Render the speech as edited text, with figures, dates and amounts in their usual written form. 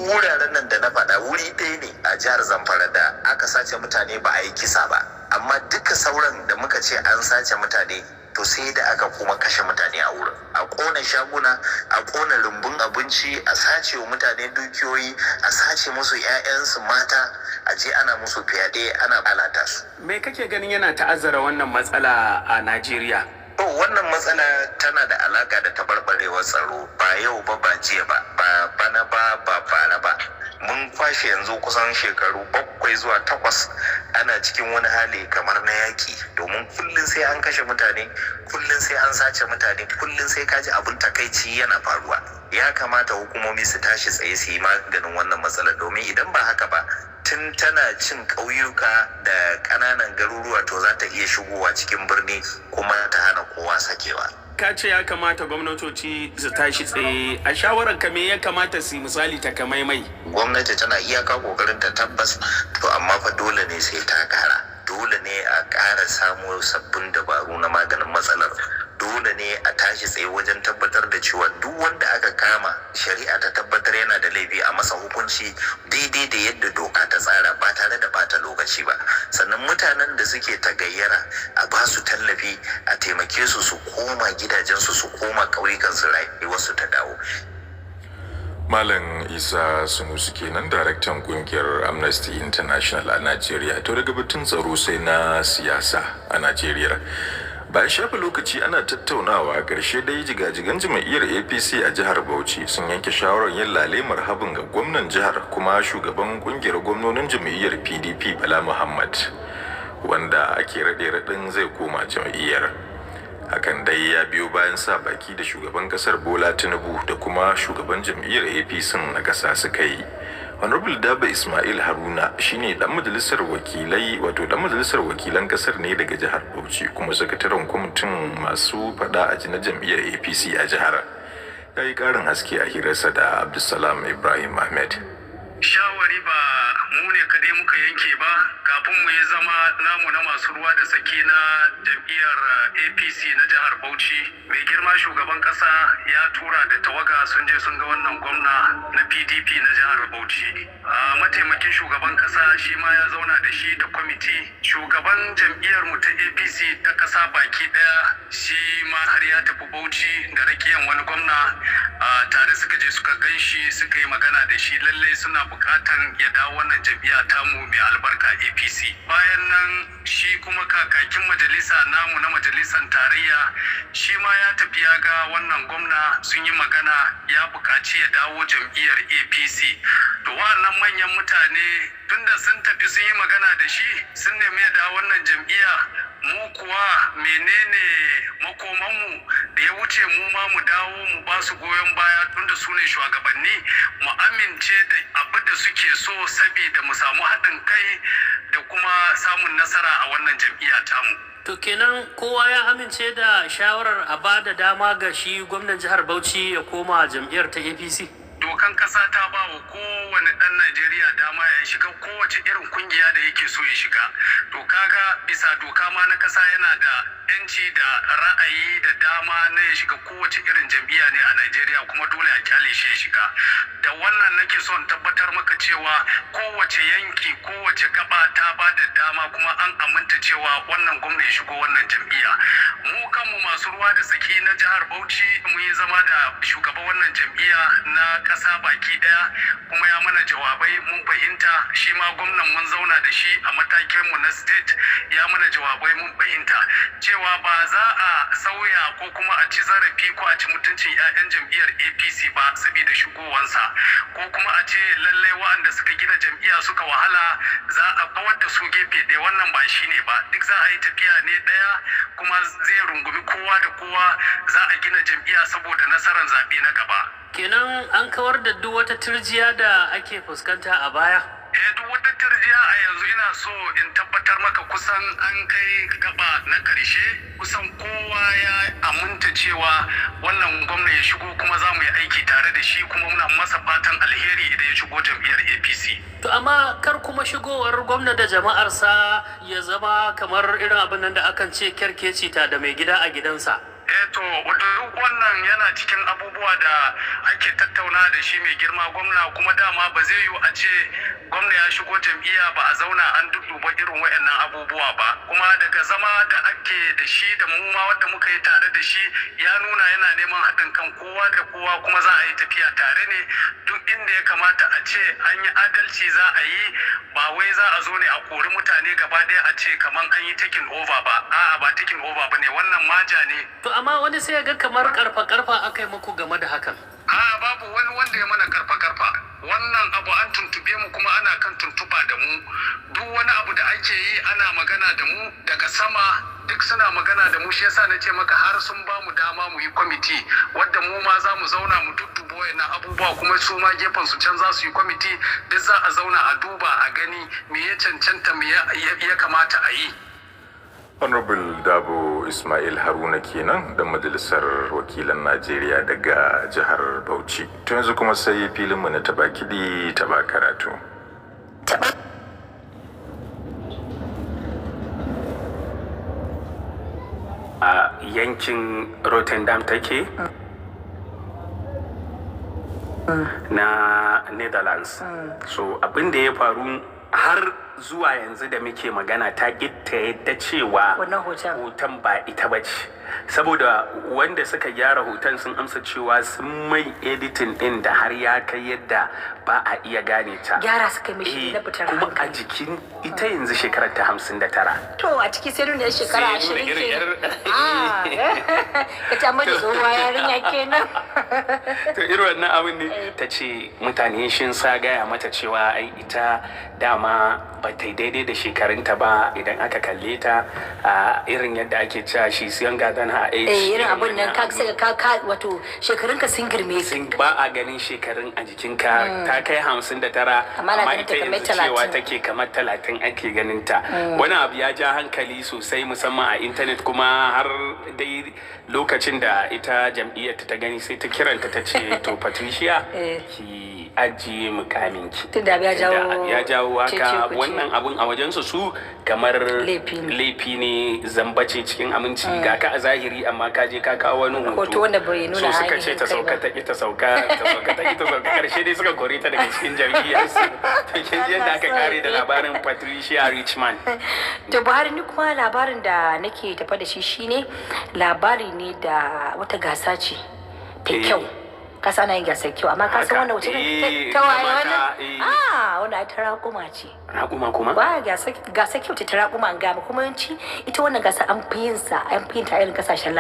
wuraren nan da na faɗa wuri ɗaya ne a jihar Zamfara da aka sace mutane ba a yi kisa ba, amma duka sauran da muka ce an sace mutane to sai da aka kuma kashe mutane a wurin, a ƙona shaguna, a ƙona rumbun abinci, a sace wa mutane dukiyoyi, a sace musu 'ya'yansu mata, a je ana musu fyaɗe, ana alata su. Me kake ganin yana ta'azzara wannan matsala a Najeriya? To wannan matsala tana da alaka da tabarbarewar tsaro, ba yau ba, ba jiya ba, ba bana ba, ba bara ba. Mun kwashe yanzu kusan shekaru 7 zuwa 8 ana cikin wani hali kamar na yaki, domin kullum sai an kashe mutane, kullum sai an sace mutane, kullum sai kaji abin takaici yana faruwa. Ya kamata hukumomi su tashi tsaye su yi maganin wannan matsalar, domin idan ba haka ba tun tana cin ƙauyuka da ƙananan garuruwa to za ta iya shigowa cikin birni kuma ta hana kowa sakewa. Ka ce ya kamata gwamnatoci su tashi tsaye, a shawarar ka me ya kamata su misali takamaimai? Gwamnati tana iyaka kokarin ta tabbas, to amma fa dole ne sai ta kara, dole ne a ƙara samo sabbin dabaru na maganin matsalar, dole ne a tashi tsaye wajen tabbatar da cewa duk wanda aka kama shari'a ta tabbatar yana da laifi a masa hukunci daidai da yadda doka ta tsara ba tare da bata lokaci ba. Sannan mutanen da suke tagayyara a ba su tallafi, a taimake su su koma gidajensu, su koma ƙauyukansu, rayuwarsu ta dawo. Malam Isa Sunusi kenan, daraktan kungiyar Amnesty International a Najeriya. To daga batun tsaro sai na siyasa a Najeriya. Bayan shafa lokaci ana tattaunawa, ƙarshe dai jigajigan jam'iyyar APC a jihar Bauchi sun yanke shawarar yin lale marhabin ga gwamnan jihar kuma shugaban kungiyar gwamnonin jam'iyyar PDP Bala Muhammad, wanda ake raɗe-raɗin zai koma jam'iyyar. Hakan dai ya biyo bayan sa baki da shugaban kasar Bola Tinubu da kuma shugaban jam'iyyar APC na ƙasa suka yi. Honorable Daba Ismail Haruna shine dan majalisar wakilai, wato dan majalisar wakilan kasar ne daga jihar Bauchi kuma sakataren kwamitin masu fada a na jam'iyyar APC a jihar. Ya yi karin haske a hirarsa da Abdulsalam Ibrahim Ahmed. Shawari ba mu ne kadai muka yanke ba, kafin mu yi zama namu na masu ruwa da saki na jam'iyyar APC na jihar Bauchi, mai girma shugaban kasa ya tura da tawaga sun je sun ga wannan gwamna na PDP na jihar Bauchi. Mataimakin shugaban kasa shi ma ya zauna da shi da kwamiti. Shugaban jam'iyyar mu ta APC ta kasa baki daya shi ma har ya tafi Bauchi da rakiyan wani gwamna, tare suka je suka ganshi, suka yi magana da shi, lallai suna bukatan ya dawo wannan jam'iyya tamu mai albarka APC. Bayan nan shi kuma kakakin majalisa namu na majalisar tarayya shi ma ya tafi ya ga wannan gwamna, sun yi magana, ya bukaci ya dawo jam'iyyar APC. To wannan manyan mutane tunda sun tafi sun yi magana da shi, sun nemi ya dawo wannan jam'iyya, mu kuwa menene makomanmu da ya wuce mu ma mu dawo mu ba su goyon baya tunda su ne shugabanni, mu amince da abu da suke so saboda mu samu haɗin kai da kuma samun nasara a wannan jam'iyya tamu. To kenan kowa ya amince da shawarar a ba da dama ga shi gwamnan jihar Bauchi ya koma jam'iyyar ta APC? Dokan kasa ta ba wa kowane ɗan Najeriya dama ya shiga kowace irin kungiya da yake so ya shiga. To kaga bisa doka ma na kasa yana da yanci da ra'ayi da dama na ya shiga kowace irin jam'iyya ne a Najeriya, kuma dole a kyale shi ya shiga. Da wannan nake son tabbatar maka cewa kowace yanki, kowace gaba ta ba da dama kuma an aminta cewa wannan gwamna ya shigo wannan jam'iyya. Mu kanmu masu ruwa da tsaki na jihar Bauchi mun yi zama da shugaban wannan jam'iyya na kasa baki daya, kuma ya mana jawabai mun fahimta. Shi ma gwamnan mun zauna da shi a matakin mu na state, ya mana jawabai mun fahimta cewa ba za a sauya ko kuma a ci zarafi ko a ci mutuncin 'ya'yan jam'iyyar APC ba saboda shigowansa, ko kuma a ce lallai waɗanda suka gina jam'iyya suka wahala za a kawar da su gefe ɗaya. Wannan ba shi ne ba, duk za a yi tafiya ne ɗaya, kuma zai rungumi kowa da kowa, za a gina jam'iyya saboda nasarar zaɓe na gaba. Kenan an kawar da duk wata turjiya da ake fuskanta a baya? Duk wata turjiya a yanzu ina so in tabbatar maka kusan an kai gaba na karshe, kusan kowa ya aminta cewa wannan gwamna ya shigo kuma za mu yi aiki tare da shi, kuma muna masa fatan alheri idan ya shigo jam'iyyar APC. To amma kar kuma shigowar gwamna da jama'arsa ya zama kamar irin abin nan da akan ce kyarkeci ta da mai gida a gidansa. to duk wannan yana cikin abubuwa da ake tattauna da shi mai girma gwamna, kuma dama ba zai yiwu a ce gwamna ya shigo jam'iyya ba a zauna an dudduba irin wayannan abubuwa ba. Kuma daga zama da ake da shi da mu ma wanda muka yi tare da shi ya nuna yana neman haɗin kan kowa da kowa, kuma za a yi tafiya tare ne. Duk inda ya kamata a ce an yi adalci za a yi, ba wai za a zo ne a kori mutane gaba ɗaya a ce kamar an yi taking over ba. A'a, ba taking over ba ne, wannan maja ne. To amma wani sai ya ga kamar karfa aka yi muku game da hakan. A'a, babu wani wanda ya mana karfa. Wannan abu an tuntube mu kuma ana kan tuntuba da mu. Duk wani abu da ake yi ana magana da mu daga sama, duk suna magana da mu. Shi yasa na ce maka har sun ba mu dama mu yi kwamiti wadda mu ma za mu zauna mu dudduba wayannan abubuwa, kuma su ma gefen su can za su yi kwamiti. Duk za a zauna a duba a gani me ya cancanta, me ya kamata a yi. Honorable Dabo Ismail Haruna kenan da Majalisar Wakilan Najeriya daga jihar Bauchi. To yanzu kuma sai filinmu na taba kiɗi taba karatu. A yankin Rotterdam take na Netherlands. So abin da ya faru har zuwa yanzu da muke magana ta ta yadda cewa hoton ba ita ba ce, saboda wanda suka gyara hoton sun amsa cewa sun mai editing din da har ya kai yadda ba a iya gane ta. Gyara suka mishi na fitar kuma a jikin ita yanzu shekarar ta 59. To a ciki sai nuna shekara 20 ke. Ka ta mata tsohuwa yarinya kenan. To irin wannan abin ne ta ce mutane shin sa gaya mata cewa ai ita dama ba ta daidai da shekarunta ba, idan aka kalle ta irin yadda ake cewa shi siyan gadon ha irin abin nan ka wato shekarunka sun girme ba a ganin shekarun a jikinka. Ta kai 59 amma ita yanzu cewa take kamar 30 ake ganin ta. Wani abu ya ja hankali sosai musamman a intanet, kuma har dai lokacin da ita jam'iyyar ta gani sai ta kiranta ta ce to Patricia ki ajiye mukaminki. Tunda ya jawo haka. Wannan abun a wajensu su kamar laifi ne, zambace cikin aminci, ga ka a zahiri amma ka je ka kawo wani hoto wanda bai nuna so suka ce ta sauka ta sauka karshe dai suka kore ta daga cikin jam'iyyar su. To kin ji yadda aka kare da labarin Patricia Richman. To Buhari, ni kuma labarin da nake tafa da shi shine labari ne da wata gasa ce ta kyau. Kasa na yin gasar kyau, amma ka san wanda wuce ta waye wannan? Wanda ta raƙuma ce. Raƙuma kuma? Ba gasa kyau ta raƙuma an gama, kuma yanci ita wannan gasa an fi yin ta irin kasashen